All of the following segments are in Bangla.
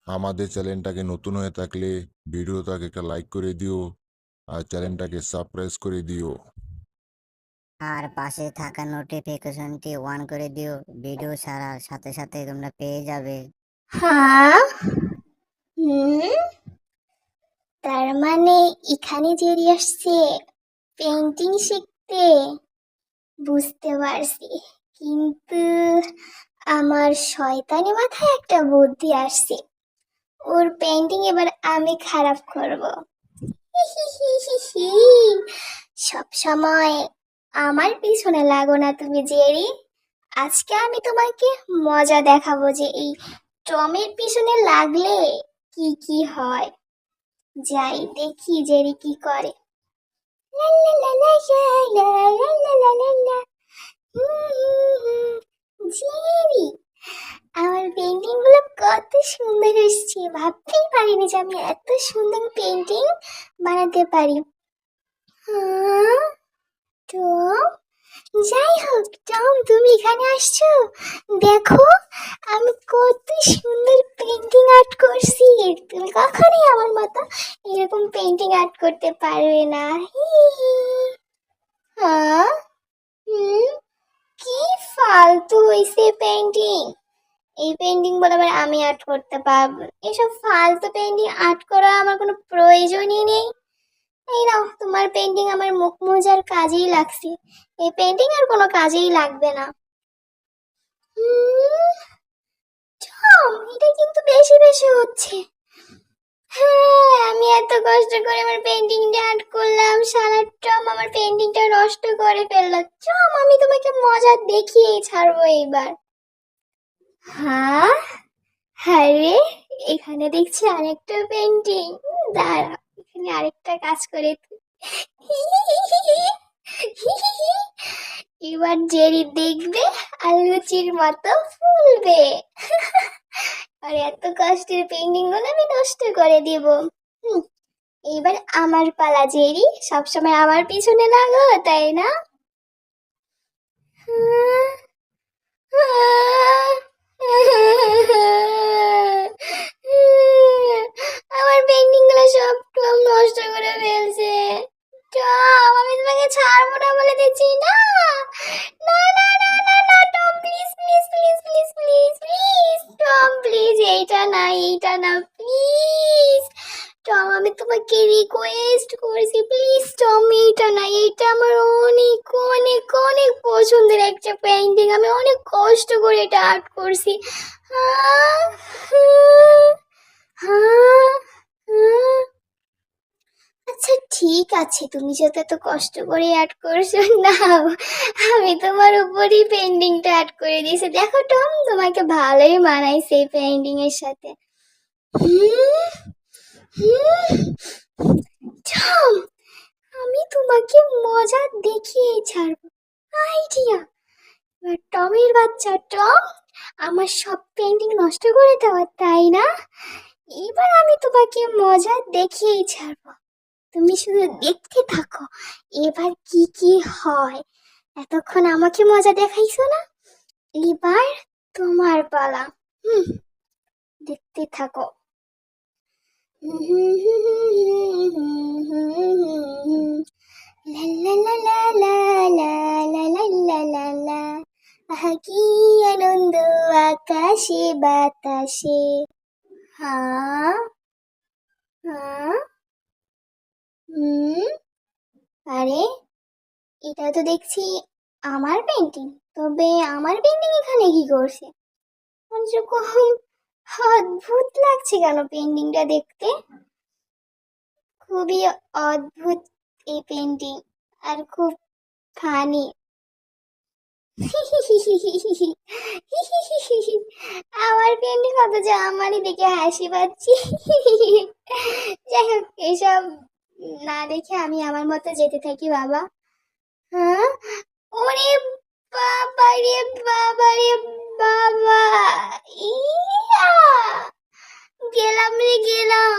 আমাদের চ্যানেলটাকে নতুন হয়ে থাকলে ভিডিওটাকে একটা লাইক করে দিও আর চ্যানেলটাকে সাবস্ক্রাইব করে দিও। আর পাশে থাকা নোটিফিকেশনটি অন করে দিও, ভিডিও ছাড়ার সাথে সাথে তোমরা পেয়ে যাবে। হ্যাঁ। তার মানে এখানে জেরি আসছে পেন্টিং শিখতে, বুঝতে পারছি। কিন্তু আমার শয়তানি মাথায় একটা বুদ্ধি আসছে, ওর পেন্টিং এবার আমি খারাপ করব। সব সময় আমার পিছনে লাগো না তুমি জেরি। আজকে আমি তোমাকে মজা দেখাবো যে এই টমের পিছনে লাগলে কি কি হয়। যাই দেখি জেরি কি করে। লা লা লা লা লা লা লা লা লা লা। জেরি, আমার পেন্টিং গুলো কত সুন্দর এসছে, ভাবতেই পারিনি যে আমি এত সুন্দর পেন্টিং বানাতে পারি। হ্যাঁ, টম, যাই হোক টম, তুমি এখানে আসছো, দেখো আমি কত সুন্দর পেন্টিং আর্ট করছি। তুমি কখনোই আমার মতো এরকম পেন্টিং আর্ট করতে পারবে না। হি হি। হ্যাঁ। হুম, কি ফালতু হইছে পেন্টিং। এই পেন্টিং বলে আবার আমি আর্ট করতে পারবো? এসব ফালতু পেন্টিং আর্ট করা আমার কোনো প্রয়োজনই নেই। এই নাও তোমার পেন্টিং, আমার মুখ মোজার কাজেই লাগছে। এই পেন্টিং আর কোনো কাজেই লাগবে না। টম, এটা কিন্তু বেশি বেশি হচ্ছে। হ্যাঁ, আমি এত কষ্ট করে আমার পেন্টিংটা আর্ট করলাম, শালা টম আমার পেন্টিংটা নষ্ট করে ফেললো। টম, আমি তোমাকে মজা দেখিয়েই ছাড়বো এইবার। হ্যাঁ, আরে এখানে দেখছি আরেকটা পেন্টিং। দাঁড়া, এখানে আরেকটা কাজ করে এবার জেরি দেখবে আর লুচির মতো ফুলবে। আর এত কষ্টের পেন্টিং গুলো আমি নষ্ট করে দিব। এবার আমার পালা জেরি, সবসময় আমার পিছনে লাগো তাই না? আমার পেন্টিং গুলো সব টম নষ্ট করে ফেলছে। টম, আমি তোমাকে ছাড়বো না বলে দিচ্ছি না। না না না না না Tom, please please please please please please Tom, please এইটা না, এইটা না, প্লিজ টম, আমি তোমাকে রিকোয়েস্ট করছি, প্লিজ টম, এইটা না, এইটা আমার অনেক অনেক অনেক পছন্দের একটা পেইন্টিং, আমি অনেক কষ্ট করে এটা আর্ট করছি। আহ, আহ, আহ। আচ্ছা ঠিক আছে, তুমি যত এত কষ্ট করে আর্ট করছো নাও, আমি তোমার উপরই পেইন্টিংটা আর্ট করে দিয়েছি। দেখো টম, তোমাকে ভালোই মানাইছে এই পেইন্টিং এর সাথে। টম, আমি তোমাকে মজা দেখিয়ে ছাড়বো। আইডিয়া। এবার টমের বাচ্চা টম, আমার সব পেন্টিং নষ্ট করে দেওয়া তাই না? এবার আমি তোমাকে মজা দেখিয়েই ছাড়বো, তুমি শুধু দেখতে থাকো এবার কি কি হয়। এতক্ষণ আমাকে মজা দেখাইছো না, এবার তোমার পালা। দেখতে থাকো। লা লা লা লা লা লা লা লা লা লা লা। আহা কি আনন্দ আকাশে বাতাসে। হ্যাঁ, হ্যাঁ, আরে এটা তো দেখছি আমার পেন্টিং। তবে আমার পেন্টিং এখানে কি করছে? এরকম অদ্ভুত লাগছে কেন পেন্টিংটা দেখতে? খুবই অদ্ভুত এই পেন্টিং, আর খুব ফানি। আমার পেন্টিং অথচ আমারই দেখে হাসি পাচ্ছি। যাই হোক, এসব না দেখে আমি আমার মতো যেতে থাকি বাবা। হ্যাঁ, ওরে বাবা রে বাবা রে বাবা, ইয়া! গেলাম রে গেলাম।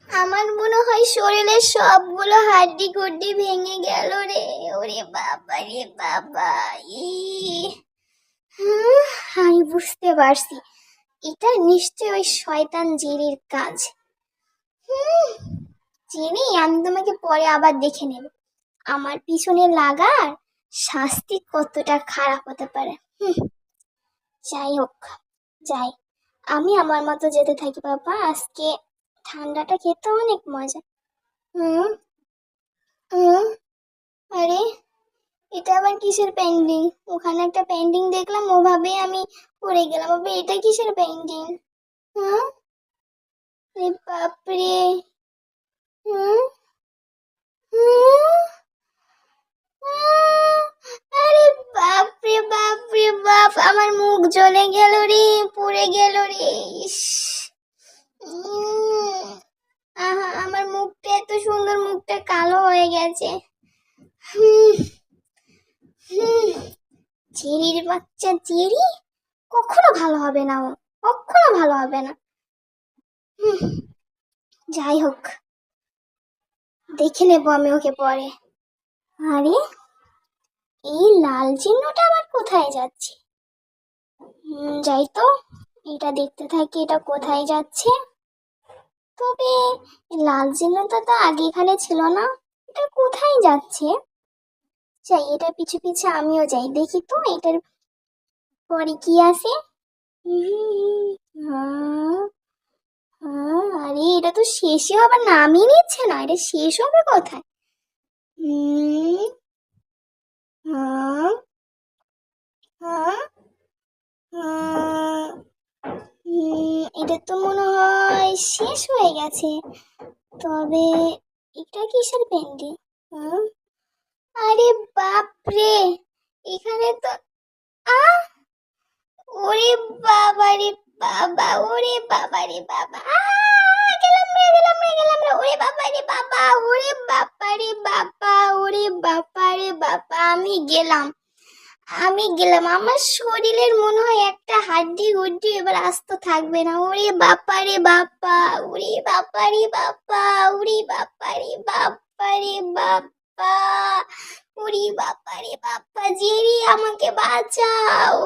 আমার মনে হয় শরীরের সবগুলো হাড্ডি গুড্ডি ভেঙে গেল রে। ওরে বাবা রে বাবা, ই! আমি বুঝতে পারছি এটা নিশ্চয়ই ওই শয়তান জেরির কাজ। হুম, জেরি, আমি তোমাকে পরে আবার দেখে নেব। আমার পিছনে লাগার শাস্তি কতটা খারাপ হতে পারে। যাই হোক, যাই, আমি আমার মতো যেতে থাকি। বাবা, আজকে ঠান্ডাটা খেতে অনেক মজা। হুম হুম আরে, এটা আবার কিসের পেন্টিং? ওখানে একটা পেন্টিং দেখলাম, ওভাবে আমি পড়ে গেলাম। বাবা, এটা কিসের পেন্টিং? হুম আরে বাপরে। হুম হুম আহ! আরে বাপরে বাপরে বাপ, আমার মুখ জ্বলে গেল রে, পুড়ে গেল রে। ইস! উম, আহা, আমার মুখটা এত সুন্দর, মুখটা কালো হয়ে গেছে। হুম হুম জেরির বাচ্চা জেরি, কখনো ভালো হবে না ও, কখনো ভালো হবে না। হুম, যাই হোক, দেখে নেবো আমি ওকে পরে। আরে, এই লাল চিহ্নটা আবার কোথায় যাচ্ছে? যাই তো, এটা দেখতে থাকি, এটা কোথায় যাচ্ছে। তবে এই লাল চিহ্নটা তো আগে এখানে ছিল না, এটা কোথায় যাচ্ছে? যাই, এটা পিছু পিছু আমিও যাই, দেখি তো এটার পরে কি আছে। হ্যাঁ, আরে, এটা তো শেষই হবার নামই নিচ্ছে না, এটা শেষ হবে কোথায়? হুম হ্যাঁ হ্যাঁ হ্যাঁ, এটা তো মনে হয় শেষ হয়ে গেছে। তবে এটা কিসের পেন্টিং? হুম আরে বাপরে, এখানে তো আ ওরে বাবা রে বাবা, ওরে বাবা রে বাবা, গেলাম রে, গেলাম রে, গেলাম রে, ওরে বাবা রে বাবা, ওরে বাবা রে বাবা, ওরে বাবা রে বাবা, আমি গেলাম, আমার শরীরের মনে হয় একটা হাড্ডি গুড্ডি এবার আস্ত থাকবে না। ওরে বাবা রে বাবা, ওরে বাবা রে বাবা, ওরে বাবা রে বাবা রে বাবা, ওরে বাবা রে বাবা, জেরি, আমাকে বাঁচাও।